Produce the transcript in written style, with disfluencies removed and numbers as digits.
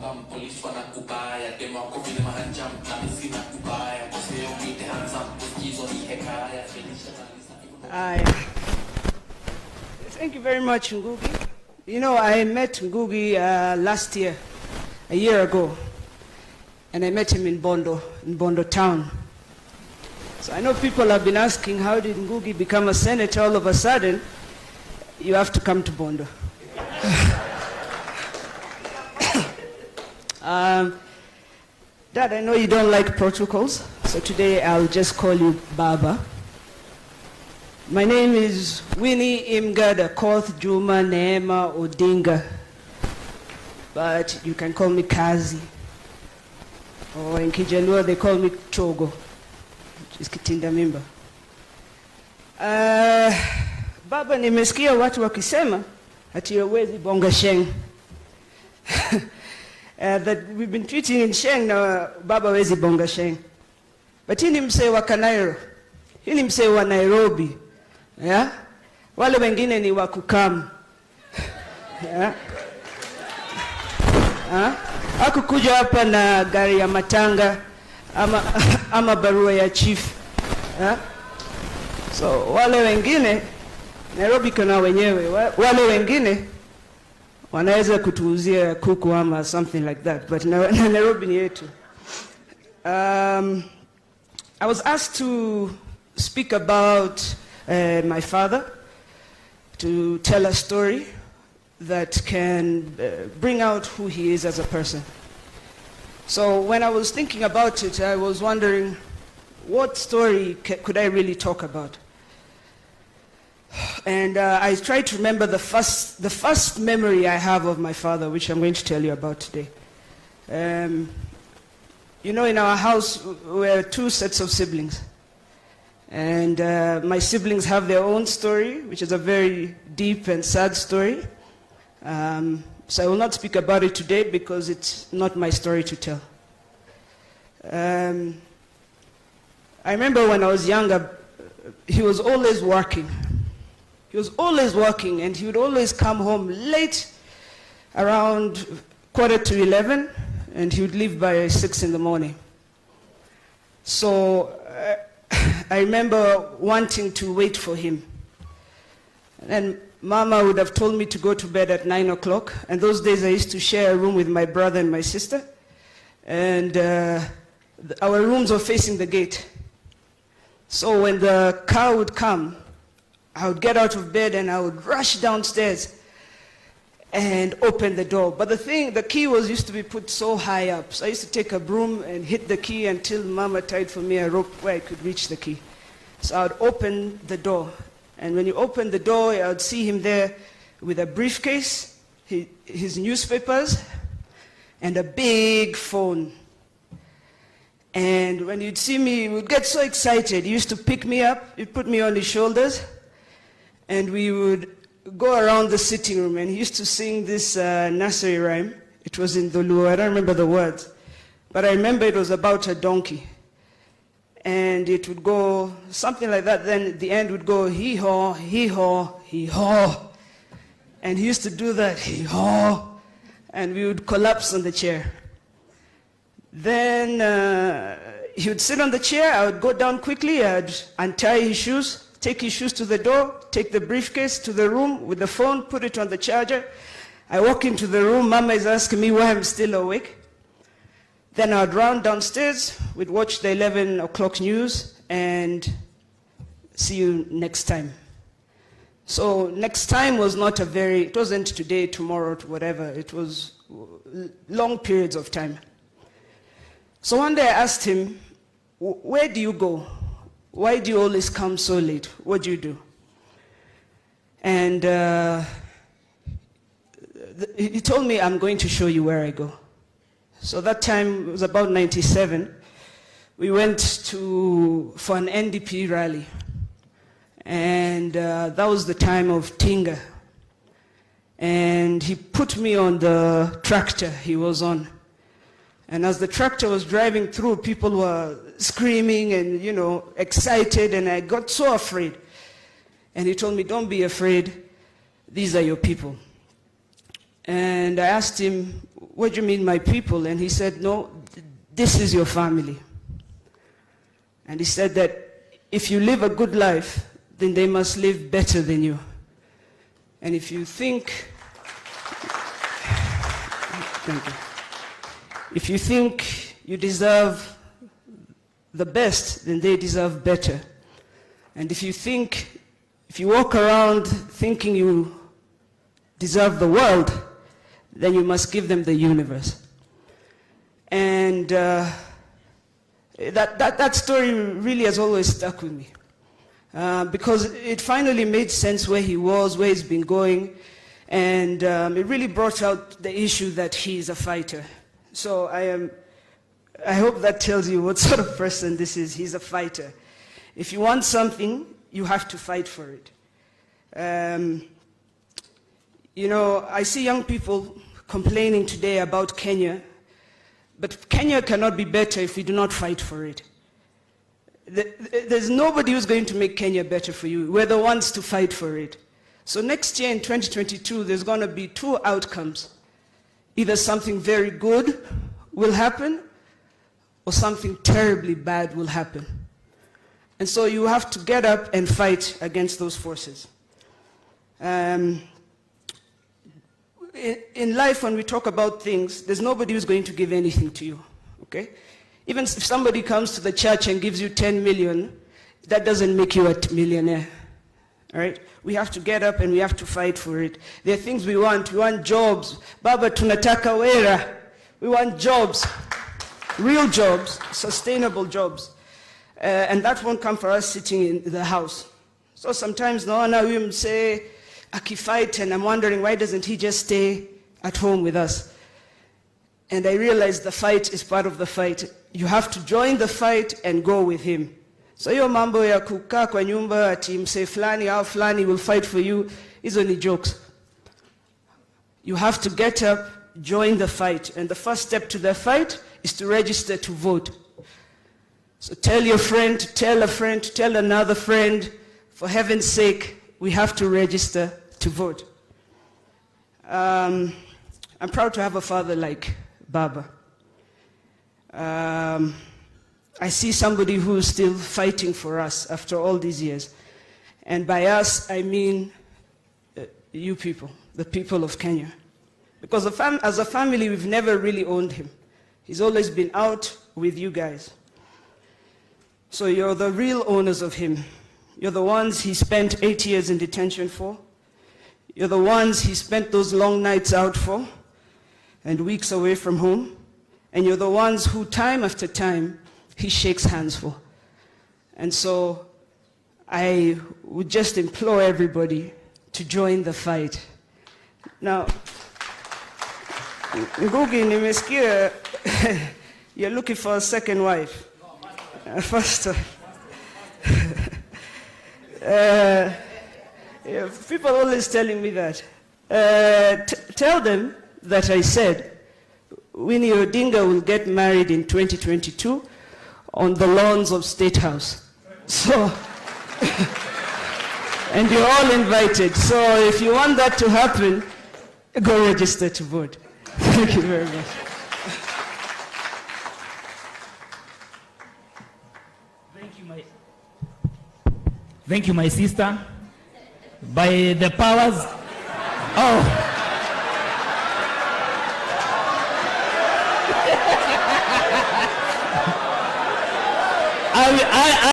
Thank you very much, Ngugi. You know, I met Ngugi last year, a year ago, and I met him in Bondo town. So I know people have been asking, how did Ngugi become a senator all of a sudden? You have to come to Bondo. Dad, I know you don't like protocols, so today I'll just call you Baba. My name is Winnie Odinga Koth Juma Neema Odinga, but you can call me Kazi, or in Kijaluo they call me Chogo, which is Kitinda Mimba. Baba, nimesikia watu wakisema ati hawezi bonga Sheng. That we've been treating in Sheng na Baba hawezi bonga Sheng. But hii ni msee wa Kanairo, hii ni msee wa Nairobi. Yeah? Wale wengine ni wa Kukam. Yeah? Hakukuja hapa na gari ya matanga ama barua ya chief. Yeah? So wale wengine Nairobi kuna wenyewe, wale wengine wanaweza kutuuzia kuku ama something like that, but Nairobi ni yetu. I was asked to speak about my father, to tell a story that can bring out who he is as a person. So when I was thinking about it, I was wondering, what story could I really talk about? And I tried to remember the first memory I have of my father, which I'm going to tell you about today. You know, in our house, we're 2 sets of siblings. And my siblings have their own story, which is a very deep and sad story. So I will not speak about it today because it's not my story to tell. I remember when I was younger, he was always working. He was always working, and he would always come home late, around 11:15, and he would leave by 6 in the morning. So I remember wanting to wait for him. And Mama would have told me to go to bed at 9 o'clock. And those days I used to share a room with my brother and my sister. And our rooms were facing the gate. So when the car would come, I would get out of bed and I would rush downstairs and open the door. But the key used to be put so high up. So I used to take a broom and hit the key until Mama tied for me a rope where I could reach the key. So I would open the door. And when you open the door, I would see him there with a briefcase, his newspapers, and a big phone. And when you'd see me, he would get so excited. He used to pick me up, he'd put me on his shoulders, and we would go around the sitting room, and he used to sing this nursery rhyme. It was in Dholuo, I don't remember the words, but I remember it was about a donkey. And it would go something like that, then the end would go, hee-haw, hee-haw, hee-haw. And he used to do that, hee-haw, and we would collapse on the chair. Then he would sit on the chair, I would go down quickly, I'd untie his shoes, take his shoes to the door, take the briefcase to the room with the phone, put it on the charger. I walk into the room, Mama is asking me why I'm still awake. Then I'd run downstairs, we'd watch the 11 o'clock news, and see you next time. So next time was not it wasn't today, tomorrow, whatever, it was long periods of time. So one day I asked him, where do you go? Why do you always come so late? What do you do? And he told me, I'm going to show you where I go. So that time, it was about 97, we went for an NDP rally. And that was the time of Tinga. And he put me on the tractor he was on. And as the tractor was driving through, people were screaming and, excited, and I got so afraid. And he told me, don't be afraid, these are your people. And I asked him, what do you mean, my people? And he said, no, this is your family. And he said that if you live a good life, then they must live better than you. And if you think, thank you. If you think you deserve the best, then they deserve better. And if you walk around thinking you deserve the world, then you must give them the universe. And that story really has always stuck with me. Because it finally made sense where he was, where he's been going, and it really brought out the issue that he's a fighter. So I hope that tells you what sort of person this is. He's a fighter. If you want something, you have to fight for it. You know, I see young people complaining today about Kenya, but Kenya cannot be better if we do not fight for it. There's nobody who's going to make Kenya better for you. We're the ones to fight for it. So next year in 2022, there's going to be two outcomes. Either something very good will happen, or something terribly bad will happen. And so you have to get up and fight against those forces. In life, when we talk about things, there's nobody who's going to give anything to you, okay? Even if somebody comes to the church and gives you 10 million, that doesn't make you a millionaire, all right? We have to get up and we have to fight for it. There are things we want. We want jobs. Baba tunataka wera. We want jobs, real jobs, sustainable jobs. And that won't come for us sitting in the house. So sometimes naona we say, akifight, and I'm wondering, why doesn't he just stay at home with us? And I realize the fight is part of the fight. You have to join the fight and go with him. So hiyo mambo ya kukaa kwa nyumba ati mse fulani au fulani will fight for you, hizo ni jokes. You have to get up, join the fight. And the first step to the fight is to register to vote. So tell your friend, tell a friend, tell another friend, for heaven's sake, we have to register to vote. I'm proud to have a father like Baba. I see somebody who is still fighting for us after all these years. And by us, I mean you people, the people of Kenya. Because as a family, we've never really owned him. He's always been out with you guys. So you're the real owners of him. You're the ones he spent 8 years in detention for. You're the ones he spent those long nights out for and weeks away from home. And you're the ones who time after time he shakes hands for. And so I would just implore everybody to join the fight. Now, Ngugi, nimesikia you're looking for a second wife. First people are always telling me that. Tell them that I said Winnie Odinga will get married in 2022 on the lawns of State House. So, and you're all invited. So if you want that to happen, go register to vote. Thank you very much. Thank you, my sister. By the powers, I